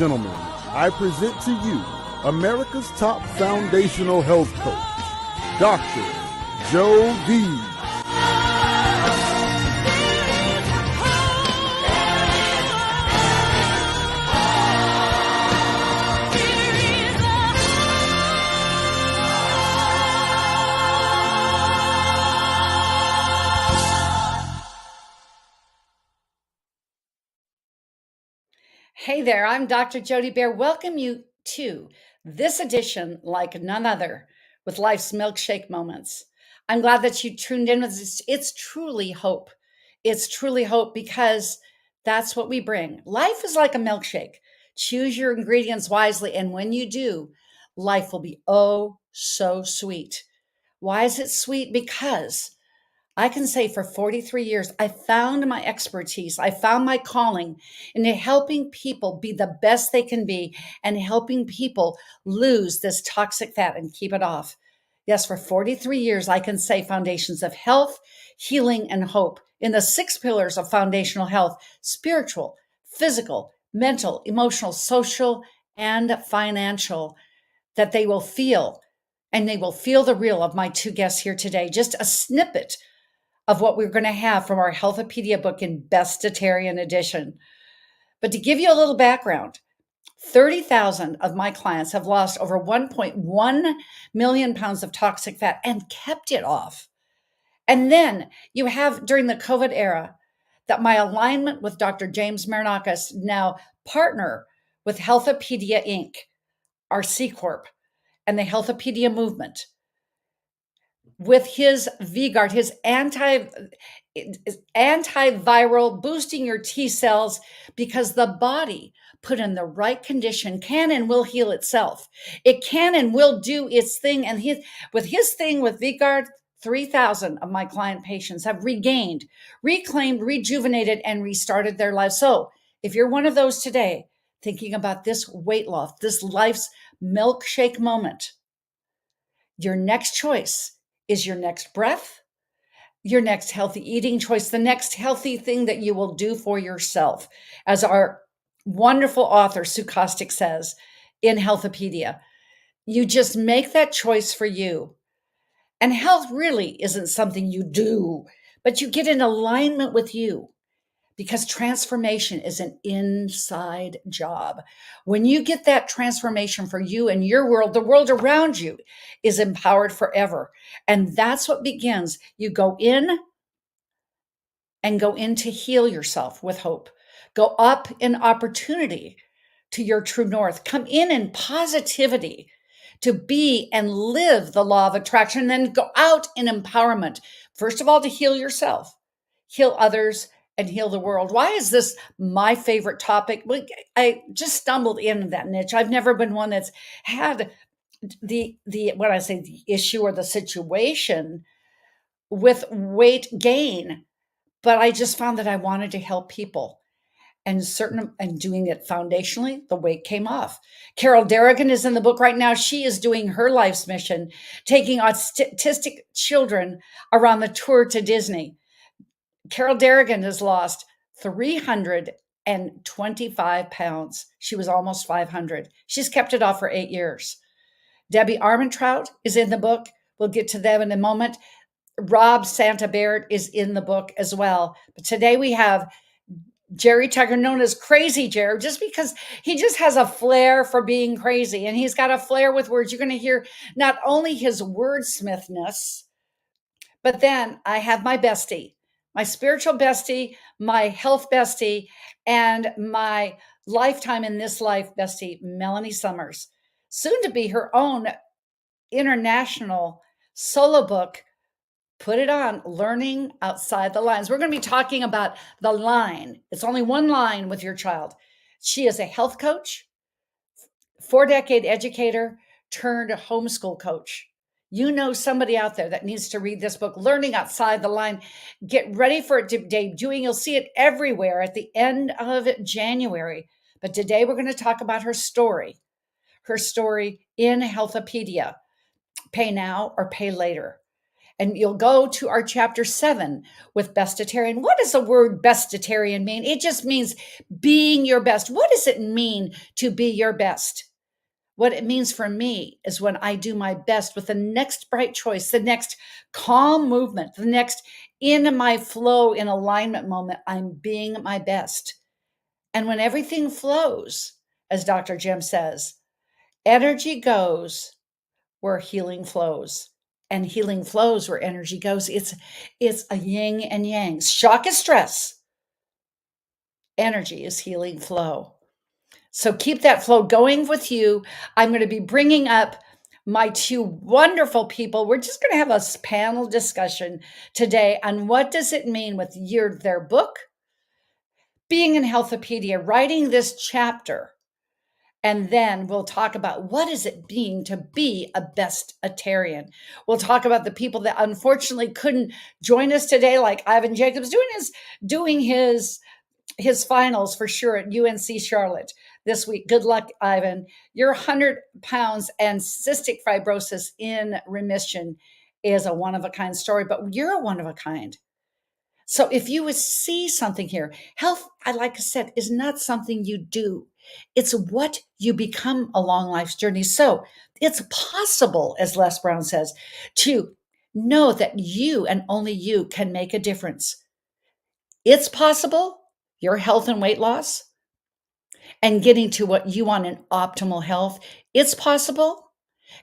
gentlemen, I present to you America's top foundational health coach, Dr. Joe D. Hey there, I'm Dr. Jody Bear. Welcome you to this edition, like none other, with Life's Milkshake Moments. I'm glad that you tuned in with this. It's truly hope. It's truly hope because that's what we bring. Life is like a milkshake. Choose your ingredients wisely, and when you do, life will be oh so sweet. Why is it sweet? Because I can say for 43 years, I found my expertise. I found my calling in helping people be the best they can be and helping people lose this toxic fat and keep it off. Yes, for 43 years, I can say foundations of health, healing, and hope in the 6 pillars of foundational health: spiritual, physical, mental, emotional, social, and financial, that they will feel. And they will feel the real of my 2 guests here today. Just a snippet of what we're going to have from our Health-a-Pedia book in Bestatarian edition. But to give you a little background, 30,000 of my clients have lost over 1.1 million pounds of toxic fat and kept it off. And then you have, during the COVID era, that my alignment with Dr. James Marinakis, now partner with Health-a-Pedia Inc., our C Corp, and the Health-a-Pedia movement, with his VGuard, his antiviral, boosting your T cells, because the body put in the right condition can and will heal itself. It can and will do its thing. And with VGuard, 3,000 of my client patients have regained, reclaimed, rejuvenated, and restarted their lives. So if you're one of those today, thinking about this weight loss, this life's milkshake moment, your next choice is your next breath, your next healthy eating choice, the next healthy thing that you will do for yourself. As our wonderful author, Sue Kostick, says in Health-a-Pedia, you just make that choice for you. And health really isn't something you do, but you get in alignment with you, because transformation is an inside job. When you get that transformation for you and your world, the world around you is empowered forever. And that's what begins. You go in to heal yourself with hope. Go up in opportunity to your true north. Come in positivity to be and live the law of attraction. Then go out in empowerment. First of all, to heal yourself, heal others, and heal the world. Why is this my favorite topic? I just stumbled into that niche. I've never been one that's had the when I say the issue or the situation with weight gain, but I just found that I wanted to help people. And doing it foundationally, the weight came off. Carol Derrigan is in the book right now. She is doing her life's mission, taking autistic children around the tour to Disney. Carol Derrigan has lost 325 pounds. She was almost 500. She's kept it off for 8 years. Debbie Armentrout is in the book. We'll get to them in a moment. Rob Santabaird is in the book as well. But today we have Jerry Tucker, known as Crazy Jerry, just because he just has a flair for being crazy. And he's got a flair with words. You're going to hear not only his wordsmithness, but then I have my bestie, my spiritual bestie, my health bestie, and my lifetime in this life bestie, Melanie Summers, soon to be her own international solo book. Put it on, Learning Outside the Lines. We're going to be talking about the line. It's only one line with your child. She is a health coach, 4-decade educator turned homeschool coach. You know somebody out there that needs to read this book, Learning Outside the Line. Get ready for it to debuting. You'll see it everywhere at the end of January. But today we're going to talk about her story in Health-a-Pedia, Pay Now or Pay Later. And you'll go to our chapter 7 with Bestatarian. What does the word Bestatarian mean? It just means being your best. What does it mean to be your best? What it means for me is when I do my best with the next bright choice, the next calm movement, the next in my flow, in alignment moment, I'm being my best. And when everything flows, as Dr. Jim says, energy goes where healing flows. And healing flows where energy goes. It's a yin and yang. Shock is stress. Energy is healing flow. So keep that flow going with you. I'm going to be bringing up my two wonderful people. We're just going to have a panel discussion today on what does it mean with their book, being in Health-a-Pedia, writing this chapter. And then we'll talk about what is it being to be a bestatarian. We'll talk about the people that unfortunately couldn't join us today, like Ivan Jacobs doing his finals for sure at UNC Charlotte this week. Good luck, Ivan. Your 100 pounds and cystic fibrosis in remission is a one-of-a-kind story, but you're a one-of-a-kind. So if you would see something here, health, like I said, is not something you do. It's what you become along life's journey. So it's possible, as Les Brown says, to know that you and only you can make a difference. It's possible, your health and weight loss, and getting to what you want in optimal health. It's possible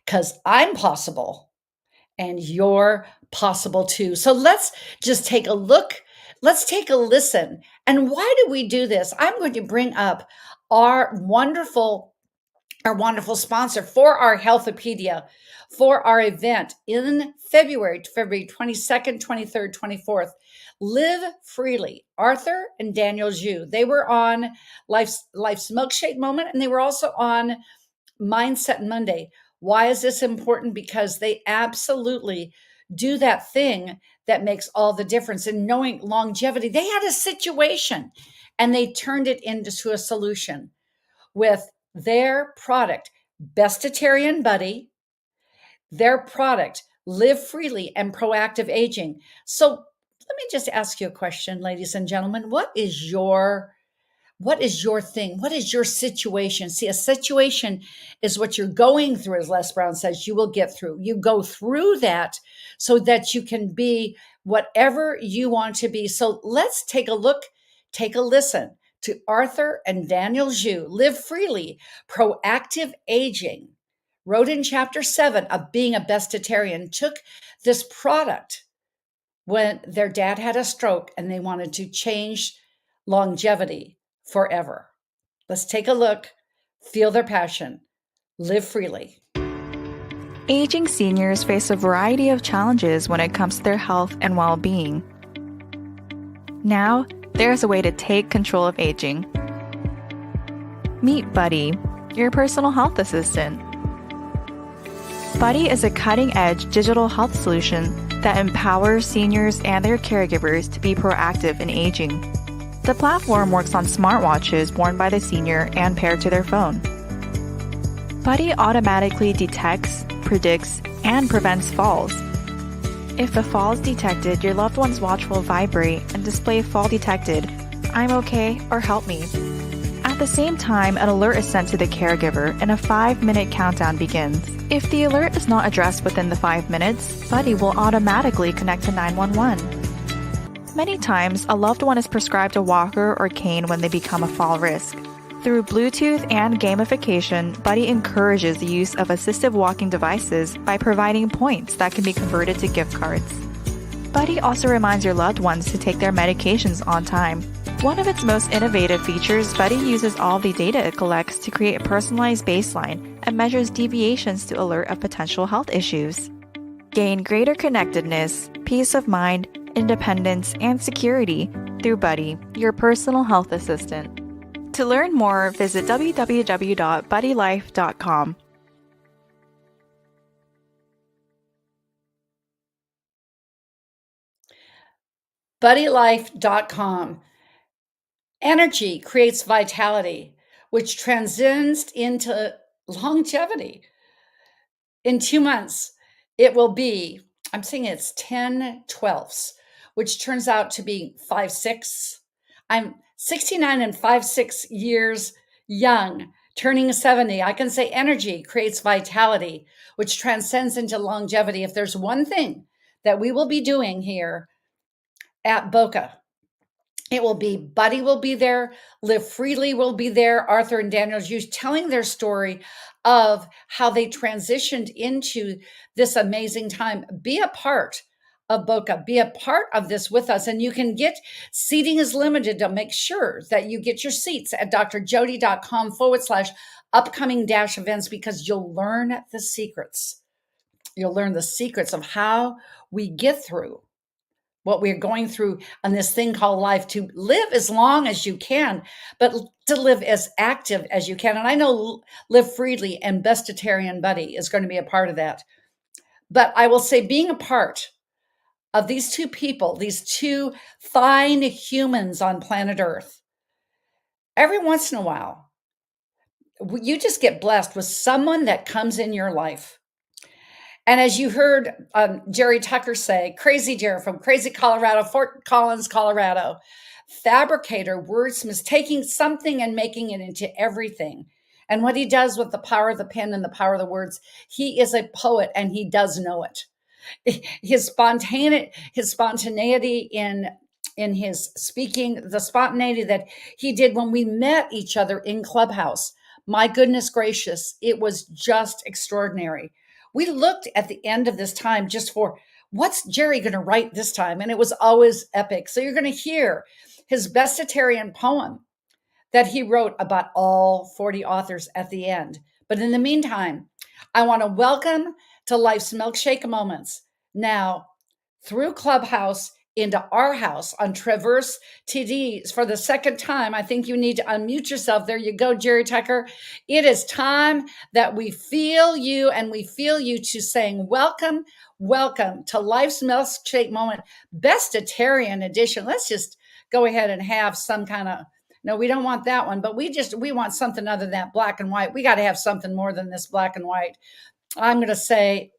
because I'm possible and you're possible too. So let's just take a look. Let's take a listen. And why do we do this? I'm going to bring up our wonderful sponsor for our Health-a-Pedia, for our event in February 22nd, 23rd, 24th. Live Freely, Arthur and Daniel Zhu. They were on Life's Milkshake Moment, and they were also on Mindset Monday. Why is this important? Because they absolutely do that thing that makes all the difference in knowing longevity. They had a situation and they turned it into a solution with their product, Bestatarian Buddy, their product, Live Freely and Proactive Aging. So let me just ask you a question, ladies and gentlemen. What is your thing? What is your situation? See, a situation is what you're going through, as Les Brown says, you will get through. You go through that so that you can be whatever you want to be. So let's take a look, take a listen to Arthur and Daniel Zhu, Live Freely, Proactive Aging, wrote in chapter 7 of being a bestatarian, took this product when their dad had a stroke and they wanted to change longevity forever. Let's take a look, feel their passion, live freely. Aging seniors face a variety of challenges when it comes to their health and well-being. Now, there's a way to take control of aging. Meet Buddy, your personal health assistant. Buddy is a cutting-edge digital health solution that empowers seniors and their caregivers to be proactive in aging. The platform works on smartwatches worn by the senior and paired to their phone. Buddy automatically detects, predicts, and prevents falls. If a fall is detected, your loved one's watch will vibrate and display fall detected, I'm okay, or help me. At the same time, an alert is sent to the caregiver and a 5-minute countdown begins. If the alert is not addressed within the 5 minutes, Buddy will automatically connect to 911. Many times, a loved one is prescribed a walker or cane when they become a fall risk. Through Bluetooth and gamification, Buddy encourages the use of assistive walking devices by providing points that can be converted to gift cards. Buddy also reminds your loved ones to take their medications on time. One of its most innovative features, Buddy uses all the data it collects to create a personalized baseline and measures deviations to alert of potential health issues. Gain greater connectedness, peace of mind, independence, and security through Buddy, your personal health assistant. To learn more, visit www.buddylife.com. BuddyLife.com. Energy creates vitality, which transcends into longevity. In 2 months, it will be I'm seeing it's 10/12, which turns out to be 5/6. I'm 69 and 5/6 years young, turning 70. I can say energy creates vitality, which transcends into longevity. If there's one thing that we will be doing here at Boca, it will be Buddy will be there, Live Freely will be there, Arthur and Daniel Hughes telling their story of how they transitioned into this amazing time. Be a part of Boca, be a part of this with us. And you can get seating is limited to make sure that you get your seats at drjody.com/upcoming events because you'll learn the secrets. You'll learn the secrets of how we get through what we're going through on this thing called life, to live as long as you can, but to live as active as you can. And I know Live Freely and Bestatarian Buddy is going to be a part of that. But I will say being a part of these two people, these two fine humans on planet Earth, every once in a while, you just get blessed with someone that comes in your life. And as you heard Jerry Tucker say, Crazy Jerry from Crazy Colorado, Fort Collins, Colorado, fabricator, wordsmith, taking something and making it into everything. And what he does with the power of the pen and the power of the words, he is a poet and he does know it. His spontaneity in his speaking, the spontaneity that he did when we met each other in Clubhouse. My goodness gracious, it was just extraordinary. We looked at the end of this time just for what's Jerry going to write this time? And it was always epic. So you're going to hear his Bestatarian poem that he wrote about all 40 authors at the end. But in the meantime, I want to welcome to Life's Milkshake Moments now through Clubhouse into our house on Traverse TD for the second time. I think you need to unmute yourself. There you go, Jerry Tucker. It is time that we feel you, and we feel you to saying welcome, welcome to Life's Milkshake Moment, Bestatarian edition. Let's just go ahead and have some kind of, no, we don't want that one, but we want something other than that black and white. We got to have something more than this black and white. I'm going to say,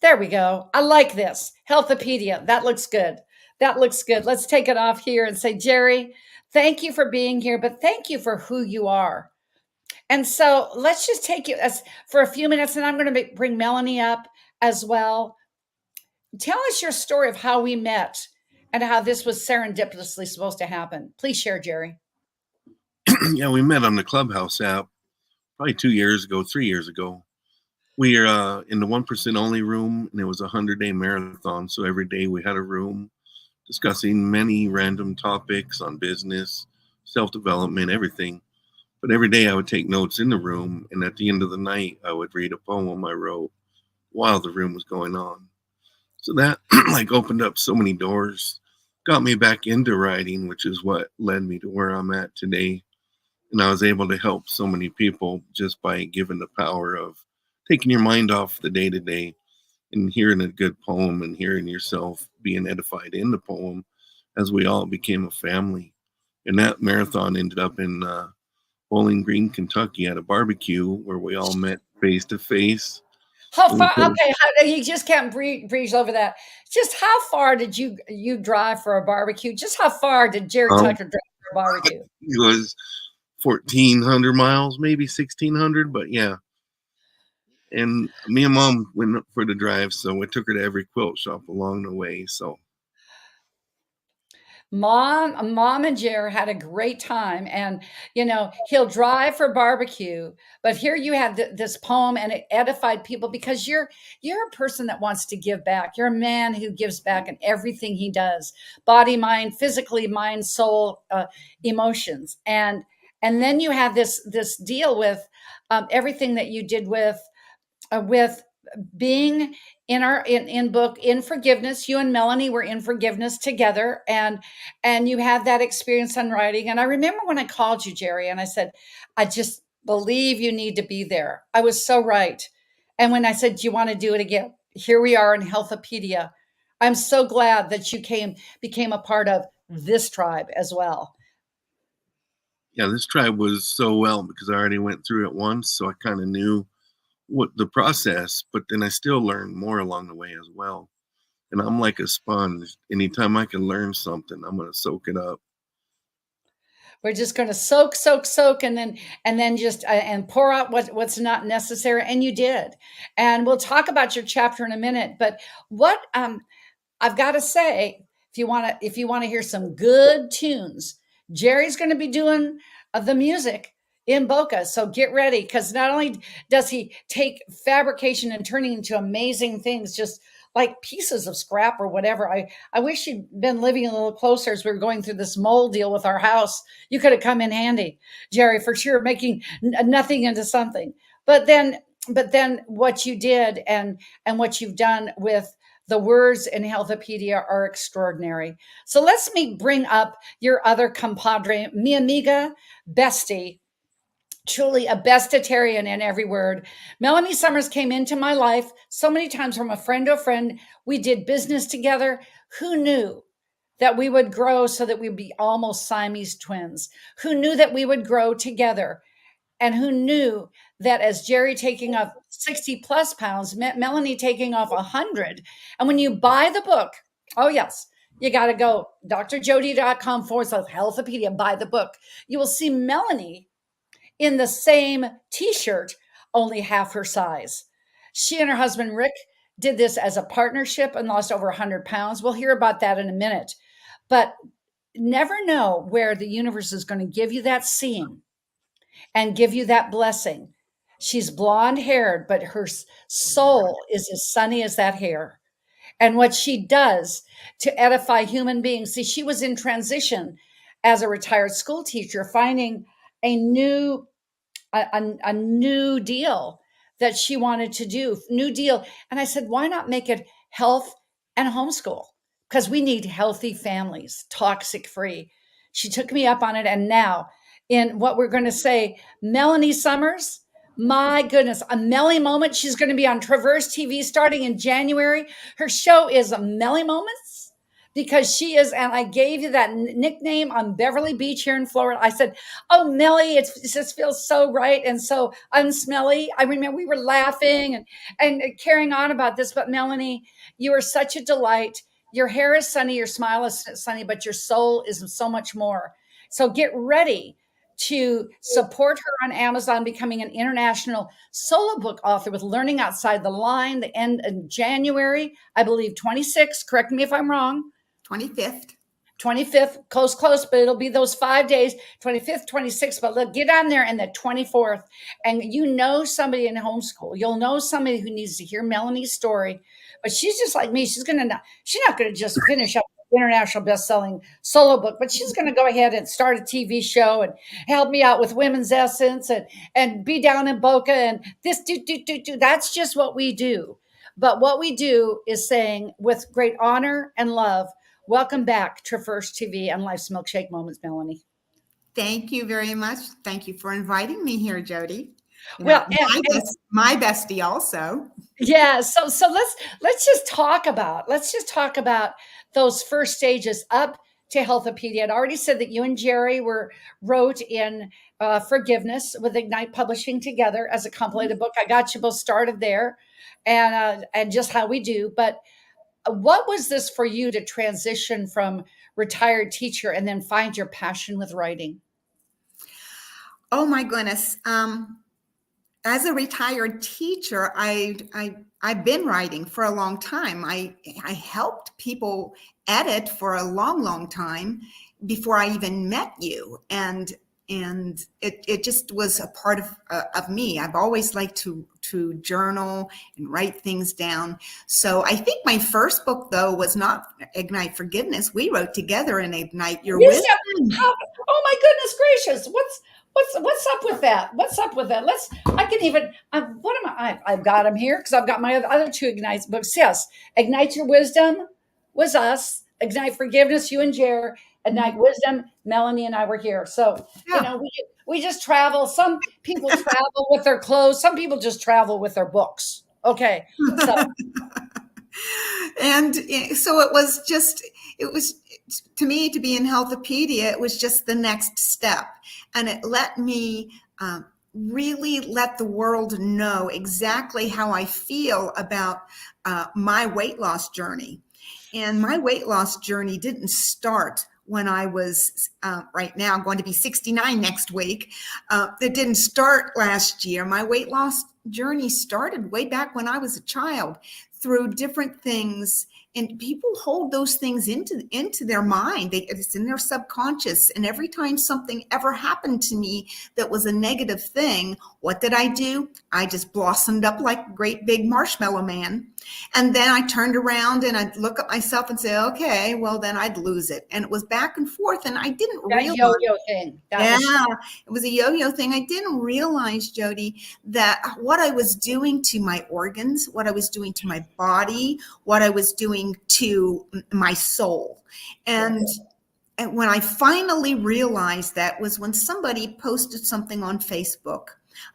there we go. I like this. Health-a-Pedia. That looks good. That looks good. Let's take it off here and say, Jerry, thank you for being here, but thank you for who you are. And so let's just take you for a few minutes, and I'm going to bring Melanie up as well. Tell us your story of how we met and how this was serendipitously supposed to happen. Please share, Jerry. Yeah, we met on the Clubhouse app probably 3 years ago. We are in the 1% only room, and it was a 100-day marathon. So every day we had a room discussing many random topics on business, self-development, everything. But every day I would take notes in the room, and at the end of the night, I would read a poem I wrote while the room was going on. So that opened up so many doors, got me back into writing, which is what led me to where I'm at today. And I was able to help so many people just by giving the power of taking your mind off the day-to-day and hearing a good poem and hearing yourself being edified in the poem as we all became a family. And that marathon ended up in Bowling Green, Kentucky at a barbecue where we all met face-to-face. How far? Okay, you just can't breeze over that. Just how far did you drive for a barbecue? Just how far did Jerry Tucker drive for a barbecue? It was 1,400 miles, maybe 1,600, but yeah. And me and Mom went for the drive, so we took her to every quilt shop along the way. So Mom and Jerry had a great time, and he'll drive for barbecue, but here you have this poem, and it edified people because you're a person that wants to give back. You're a man who gives back in everything he does, body, mind, physically, mind, soul, emotions, and then you have this deal with everything that you did with being in book in forgiveness. You and Melanie were in forgiveness together, and you had that experience on writing. And I remember when I called you, Jerry, and I said, I just believe you need to be there. I was so right. And when I said, do you want to do it again? Here we are in Health-a-Pedia. I'm so glad that you became a part of this tribe as well. Yeah, this tribe was so well because I already went through it once, so I kind of knew what the process, but then I still learned more along the way as well. And I'm like a sponge. Anytime I can learn something, I'm going to soak it up. We're just going to soak, and then just and pour out what's not necessary. And you did. And we'll talk about your chapter in a minute. But what I've got to say, if you want to hear some good tunes, Jerry's going to be doing the music in Boca. So get ready, because not only does he take fabrication and turning into amazing things, just like pieces of scrap or whatever. I wish you'd been living a little closer as we were going through this mold deal with our house. You could have come in handy, Jerry, for sure, making nothing into something. But then what you did and what you've done with the words in Health-a-Pedia are extraordinary. So let's bring up your other compadre, mi amiga, bestie, truly a bestatarian in every word. Melanie Summers came into my life so many times from a friend to a friend. We did business together. Who knew that we would grow so that we'd be almost Siamese twins? Who knew that we would grow together? And who knew that as Jerry taking off 60 plus pounds, Melanie taking off 100. And when you buy the book, oh yes, you got to go drjody.com/Health-a-Pedia, buy the book. You will see Melanie in the same t-shirt, only half her size. She and her husband, Rick, did this as a partnership and lost over 100 pounds. We'll hear about that in a minute. But never know where the universe is going to give you that seam and give you that blessing. She's blonde haired, but her soul is as sunny as that hair. And what she does to edify human beings. See, she was in transition as a retired school teacher, finding a new deal that she wanted to do, new deal. And I said, why not make it health and homeschool? Because we need healthy families, toxic free. She took me up on it. And now in what we're going to say, Melanie Summers, my goodness, a Melly Moment. She's going to be on Traverse TV starting in January. Her show is Melly Moments, because she is, and I gave you that nickname on Beverly Beach here in Florida. I said, oh, Melly, it just feels so right and so unsmelly. I remember we were laughing and carrying on about this, but Melanie, you are such a delight. Your hair is sunny, your smile is sunny, but your soul is so much more. So get ready to support her on Amazon, becoming an international solo book author with Learning Outside the Line, the end of January, I believe 26th. Correct me if I'm wrong. 25th, close, but it'll be those 5 days, 25th, 26th, but look, get on there and the 24th. And you know somebody in homeschool, you'll know somebody who needs to hear Melanie's story, but she's just like me. She's not going to just finish up international best-selling solo book, but she's going to go ahead and start a TV show and help me out with Women's Essence and be down in Boca and this, that's just what we do. But what we do is saying with great honor and love, welcome back to Traverse TV and Life's Milkshake Moments, Melanie. Thank you very much. Thank you for inviting me here, Jody. Well, my bestie also. Yeah. So let's just talk about those first stages up to Health-a-Pedia. I'd already said that you and Jerry wrote in Forgiveness with Ignite Publishing together as a compilated book. I got you both started there, and just how we do. But what was this for you to transition from retired teacher and then find your passion with writing? Oh my goodness. As a retired teacher, I've been writing for a long time. I helped people edit for a long time before I even met you. And it just was a part of me. I've always liked to journal and write things down. So I think my first book, though, was not Ignite Forgiveness. We wrote together in Ignite Your Wisdom. Oh my goodness gracious! What's up with that? What's up with that? I've got them here because I've got my other two Ignite books. Yes, Ignite Your Wisdom was us. Ignite Forgiveness, you and Jer. Ignite Wisdom, Melanie and I were here. So, yeah. We just travel. Some people travel with their clothes. Some people just travel with their books. Okay. So. And so it was to me, to be in Health-a-Pedia, it was just the next step. And it let me really let the world know exactly how I feel about my weight loss journey. And my weight loss journey didn't start when I was right now I'm going to be 69 next week. It didn't start last year. My weight loss journey started way back when I was a child through different things. And people hold those things into their mind. It's in their subconscious. And every time something ever happened to me that was a negative thing, what did I do? I just blossomed up like a great big marshmallow man. And then I turned around and I'd look at myself and say, okay, well, then I'd lose it. And it was back and forth. And I didn't realize. Yo-yo thing. It was a yo-yo thing. I didn't realize, Jody, that what I was doing to my organs, what I was doing to my body, what I was doing to my soul. And when I finally realized that was when somebody posted something on Facebook,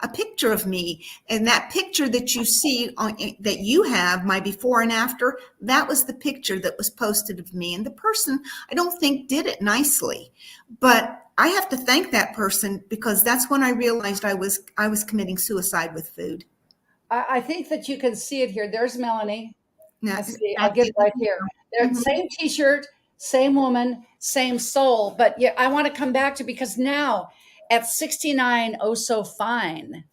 a picture of me, and that picture that you see that you have, my before and after, that was the picture that was posted of me. And the person, I don't think, did it nicely, but I have to thank that person, because that's when I realized I was committing suicide with food. I think that you can see it here. There's Melanie. Now, I'll get it right here. Mhm. Same t-shirt, same woman, same soul. But yeah, I want to come back to, because now at 69, oh so fine,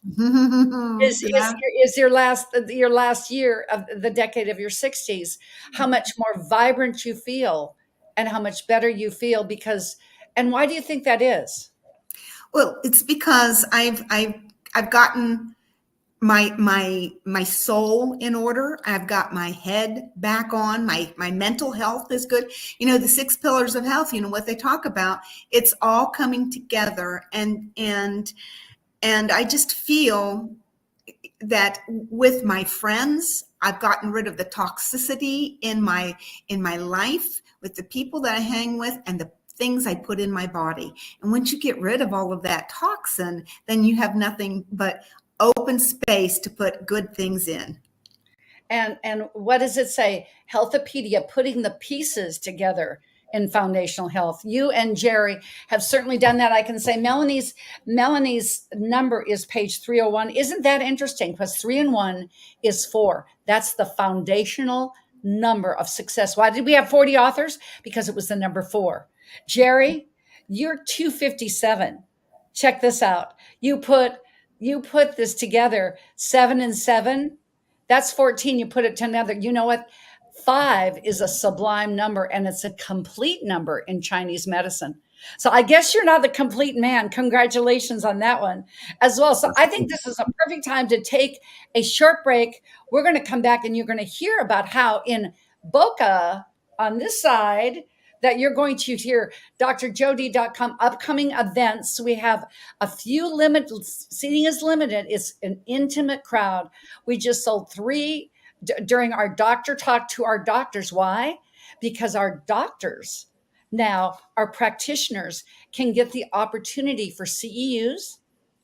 is your last year of the decade of your 60s, how much more vibrant you feel and how much better you feel. And why do you think that is? Well, it's because I've gotten my soul in order. I've got my head back on. My mental health is good. The 6 pillars of health, what they talk about, it's all coming together. And I just feel that with my friends, I've gotten rid of the toxicity in my life, with the people that I hang with and the things I put in my body. And once you get rid of all of that toxin, then you have nothing but open space to put good things in. And what does it say? Health-a-Pedia, putting the pieces together in foundational health. You and Jerry have certainly done that. I can say Melanie's number is page 301. Isn't that interesting? Because 3 and 1 is 4. That's the foundational number of success. Why did we have 40 authors? Because it was the number 4. Jerry, you're 257. Check this out. You put this together, 7 and 7. That's 14. You put it together. You know what? 5 is a sublime number, and it's a complete number in Chinese medicine. So I guess you're not the complete man. Congratulations on that one as well. So I think this is a perfect time to take a short break. We're going to come back and you're going to hear about how in Boca on this side that you're going to hear drjody.com upcoming events. We have a few limited, seating is limited. It's an intimate crowd. We just sold 3 during our doctor talk to our doctors. Why? Because our doctors now, our practitioners, can get the opportunity for CEUs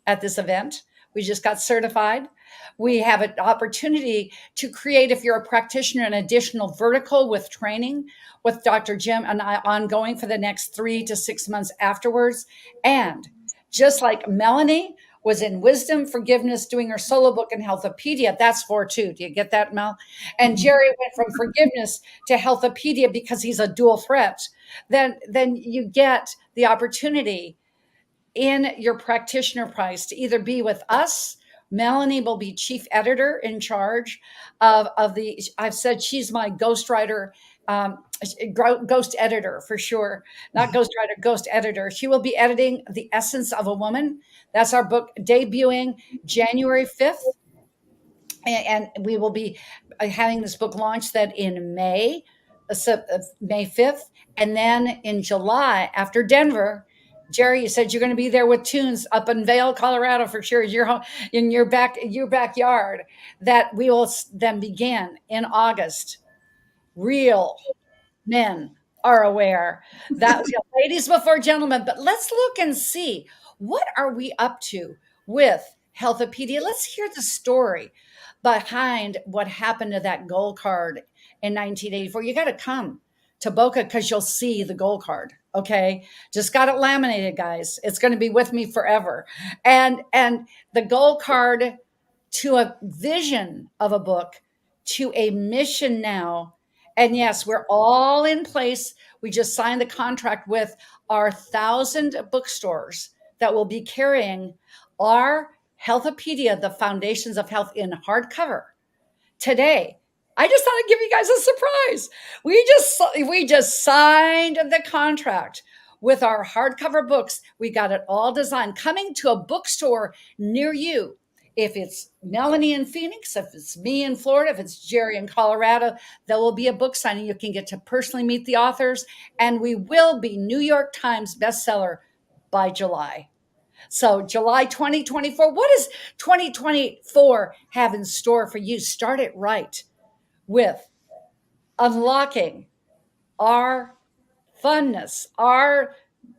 at this event. We just got certified. We have an opportunity to create, if you're a practitioner, an additional vertical with training with Dr. Jim and I ongoing for the next 3 to 6 months afterwards. And just like Melanie was in Wisdom, Forgiveness, doing her solo book in Health-a-Pedia. That's 4 too. Do you get that, Mel? And Jerry went from Forgiveness to Health-a-Pedia because he's a dual threat. Then you get the opportunity in your practitioner price to either be with us. Melanie will be chief editor in charge of the, I've said she's my ghostwriter, ghost editor for sure, not ghostwriter, ghost editor. She will be editing The Essence of a Woman. That's our book debuting January 5th. And we will be having this book launched that in May 5th. And then in July, after Denver, Jerry, you said you're going to be there with Tunes up in Vail, Colorado for sure. You're home in your backyard. That we will then begin in August. Real men are aware that ladies before gentlemen. But let's look and see, what are we up to with Health-a-Pedia? Let's hear the story behind what happened to that gold card in 1984. You got to come to Boca because you'll see the gold card. Okay. Just got it laminated, guys. It's going to be with me forever. And the gold card to a vision of a book, to a mission now. And yes, we're all in place. We just signed the contract with our 1,000 bookstores that will be carrying our Health-a-Pedia, the Foundations of Health, in hardcover today. I just thought I'd give you guys a surprise. We just signed the contract with our hardcover books. We got it all designed, coming to a bookstore near you. If it's Melanie in Phoenix, if it's me in Florida, if it's Jerry in Colorado, there will be a book signing. You can get to personally meet the authors, and we will be New York Times bestseller by July. So July 2024, what does 2024 have in store for you? Start it right with unlocking our funness, our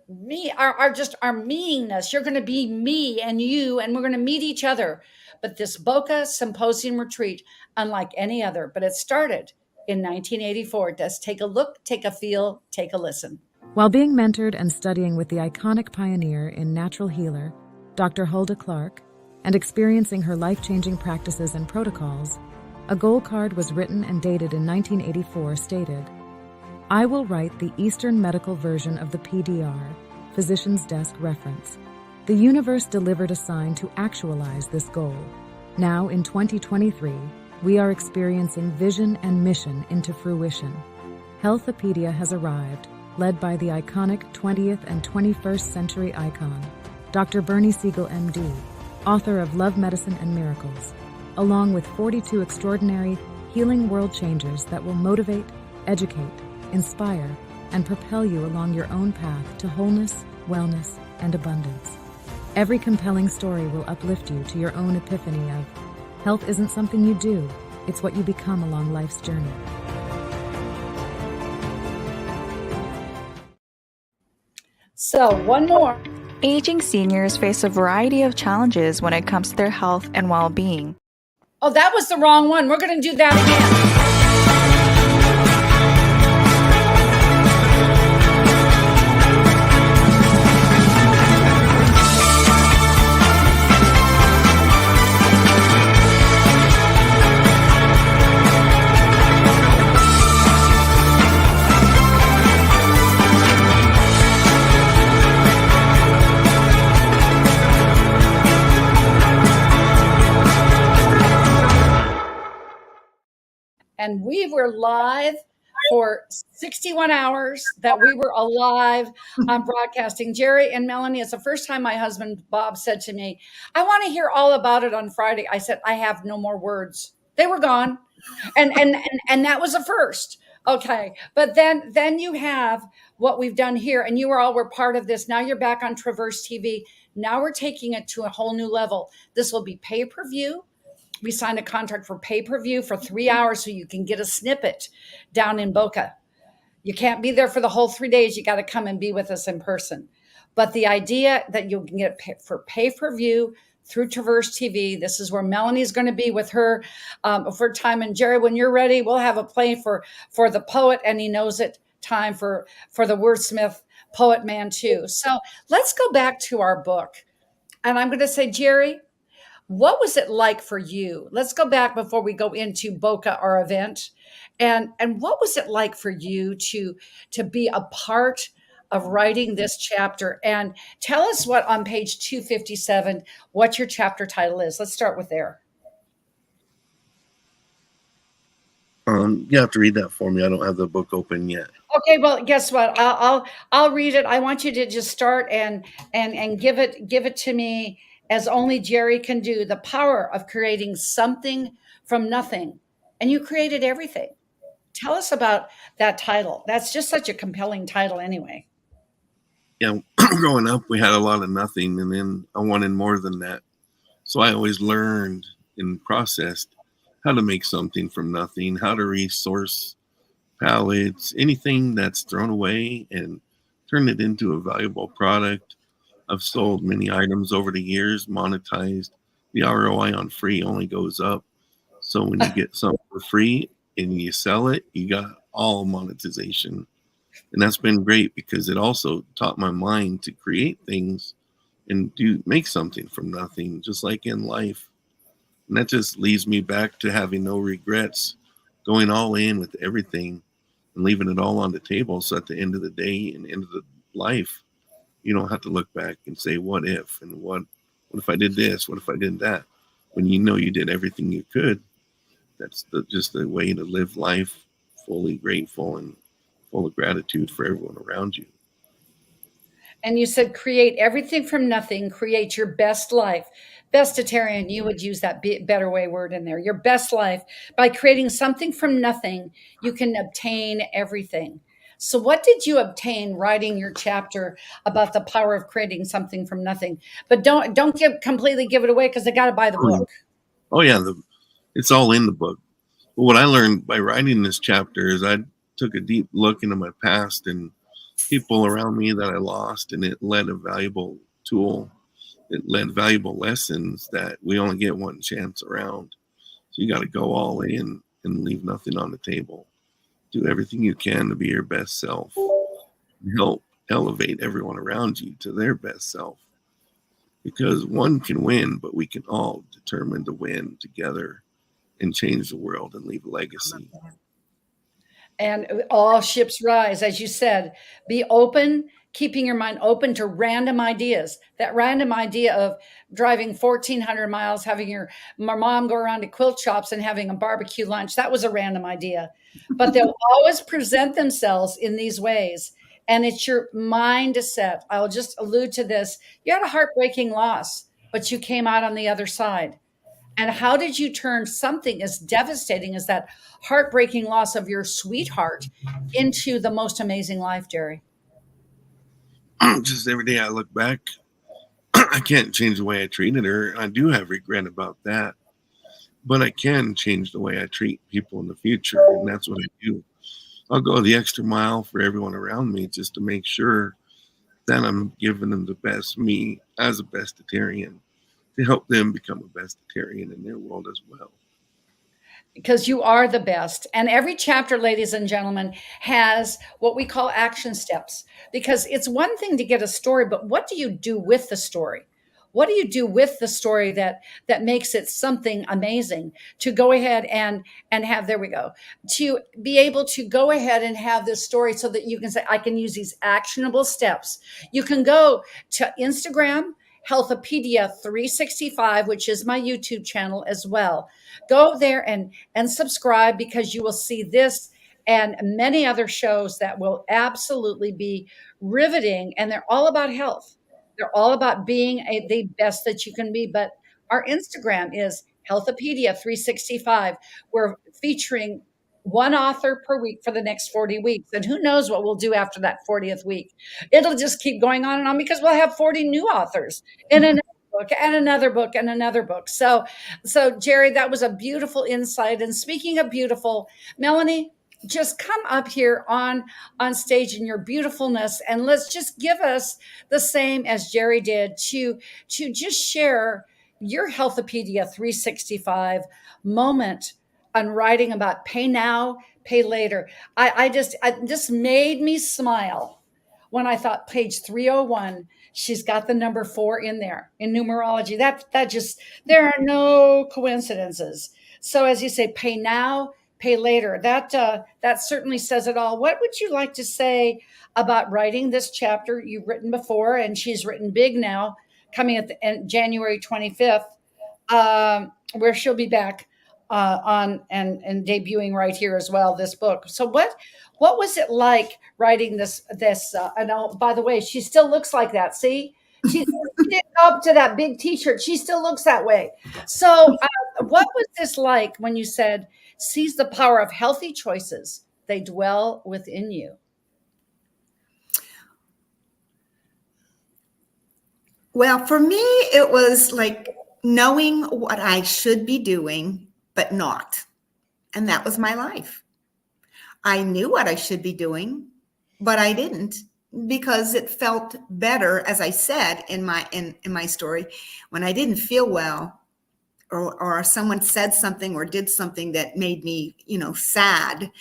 meanness. You're going to be me and you, and we're going to meet each other. But this Boca Symposium Retreat, unlike any other, but it started in 1984. Just take a look, take a feel, take a listen. While being mentored and studying with the iconic pioneer in natural healer, Dr. Hulda Clark, and experiencing her life-changing practices and protocols, a goal card was written and dated in 1984 stated, "I will write the Eastern medical version of the PDR, Physician's Desk Reference. The universe delivered a sign to actualize this goal. Now in 2023, we are experiencing vision and mission into fruition. Health-a-Pedia has arrived, led by the iconic 20th and 21st century icon, Dr. Bernie Siegel, MD, author of Love, Medicine, and Miracles, along with 42 extraordinary healing world changers that will motivate, educate, inspire, and propel you along your own path to wholeness, wellness, and abundance. Every compelling story will uplift you to your own epiphany of health isn't something you do, it's what you become along life's journey." So one more. Aging seniors face a variety of challenges when it comes to their health and well-being. Oh, that was the wrong one. We're going to do that again. And we were live for 61 hours that we were alive on broadcasting. Jerry and Melanie, it's the first time my husband, Bob, said to me, "I want to hear all about it on Friday." I said, "I have no more words." They were gone. And that was a first. Okay. But then you have what we've done here, and you all were part of this. Now you're back on Traverse TV. Now we're taking it to a whole new level. This will be pay-per-view. We signed a contract for pay-per-view for 3 hours so you can get a snippet down in Boca. You can't be there for the whole 3 days. You got to come and be with us in person. But the idea that you can get for pay-per-view through Traverse TV, this is where Melanie's going to be with her for time. And Jerry, when you're ready, we'll have a play for the poet, and he knows it, time for the wordsmith poet man too. So let's go back to our book. And I'm going to say, Jerry, what was it like for you? Let's go back before we go into Boca, our event. And what was it like for you to be a part of writing this chapter? And tell us what on page 257, what your chapter title is. Let's start with there. You have to read that for me. I don't have the book open yet. Okay, well, guess what? I'll read it. I want you to just start and give it to me as only Jerry can do. The power of creating something from nothing. And you created everything. Tell us about that title. That's just such a compelling title anyway. Yeah, growing up, we had a lot of nothing, and then I wanted more than that. So I always learned and processed how to make something from nothing, how to resource pallets, anything that's thrown away, and turn it into a valuable product. I've sold many items over the years, monetized. The ROI on free only goes up. So when you get something for free and you sell it, you got all monetization. And that's been great because it also taught my mind to create things and make something from nothing, just like in life. And that just leads me back to having no regrets, going all in with everything. and leaving it all on the table. So at the end of the day and end of the life, you don't have to look back and say, what if, and what if I did this? What if I did that? When you know you did everything you could, that's just the way to live life, fully grateful and full of gratitude for everyone around you. And you said create everything from nothing, create your best life. Bestatarian, you would use that better way word in there. Your best life. By creating something from nothing, you can obtain everything. So what did you obtain writing your chapter about the power of creating something from nothing? But don't completely give it away, because they got to buy the book. Oh yeah, it's all in the book. But what I learned by writing this chapter is I took a deep look into my past and people around me that I lost, and it led a valuable tool. It led valuable lessons that we only get one chance around. So you got to go all in and leave nothing on the table. Do everything you can to be your best self. Help elevate everyone around you to their best self. Because one can win, but we can all determine to win together and change the world and leave a legacy. And all ships rise, as you said. Be open, keeping your mind open to random ideas. That random idea of driving 1,400 miles, having my mom go around to quilt shops and having a barbecue lunch, that was a random idea. But they'll always present themselves in these ways. And it's your mindset. I'll just allude to this. You had a heartbreaking loss, but you came out on the other side. And how did you turn something as devastating as that heartbreaking loss of your sweetheart into the most amazing life, Jerry? Just every day I look back, I can't change the way I treated her. I do have regret about that, but I can change the way I treat people in the future. And that's what I do. I'll go the extra mile for everyone around me just to make sure that I'm giving them the best me as a bestatarian, to help them become a bestatarian in their world as well. Because you are the best. And every chapter, ladies and gentlemen, has what we call action steps. Because it's one thing to get a story, but what do you do with the story? What do you do with the story that makes it something amazing? To go ahead and have, there we go, to be able to go ahead and have this story so that you can say, I can use these actionable steps. You can go to Instagram, Health-a-Pedia 365, which is my YouTube channel as well. Go there and subscribe, because you will see this and many other shows that will absolutely be riveting. And they're all about health. They're all about being the best that you can be. But our Instagram is Health-a-Pedia 365. We're featuring one author per week for the next 40 weeks. And who knows what we'll do after that 40th week. It'll just keep going on and on, because we'll have 40 new authors in another book and another book and another book. So Jerry, that was a beautiful insight. And speaking of beautiful, Melanie, just come up here on stage in your beautifulness, and let's just give us the same as Jerry did to just share your Health-a-Pedia 365 moment on writing about pay now, pay later. I just made me smile when I thought page 301, she's got the number 4 in there in numerology. That just, there are no coincidences. So as you say, pay now, pay later. That certainly says it all. What would you like to say about writing this chapter? You've written before, and she's written big now, coming at the January 25th, where she'll be back on and debuting right here as well, this book. So what was it like writing this? And by the way, she still looks like that. See, she didn't go up to that big T-shirt. She still looks that way. So what was this like when you said, seize the power of healthy choices? They dwell within you. Well, for me, it was like knowing what I should be doing, but not. And that was my life. I knew what I should be doing, but I didn't, because it felt better, as I said in my story, when I didn't feel well, or someone said something or did something that made me, sad.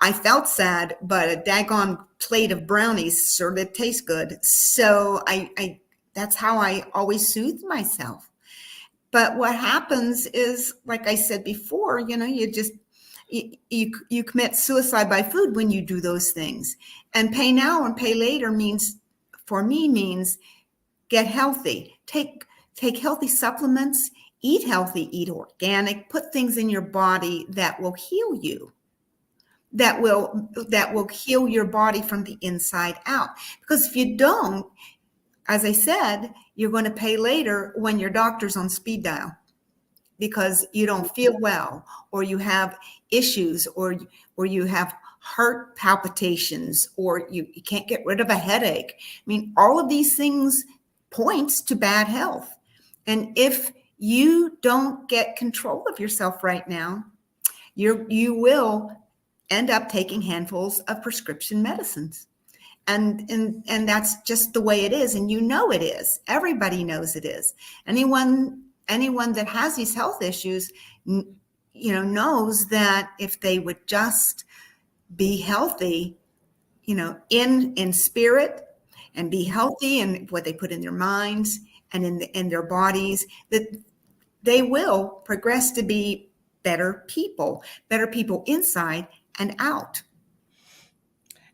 I felt sad, but a daggone plate of brownies sure did taste good. So I that's how I always soothed myself. But what happens is, like I said before, you just you commit suicide by food when you do those things. And pay now and pay later means get healthy, take healthy supplements, eat healthy, eat organic, put things in your body that will heal you, that will heal your body from the inside out. Because if you don't, as I said, you're going to pay later when your doctor's on speed dial because you don't feel well, or you have issues, or you have heart palpitations, or you can't get rid of a headache. I mean, all of these things points to bad health. And if you don't get control of yourself right now, you will end up taking handfuls of prescription medicines. And that's just the way it is. And you know it is. Everybody knows it is. Anyone that has these health issues, knows that if they would just be healthy, in spirit, and be healthy in what they put in their minds and in their bodies, that they will progress to be better people inside and out.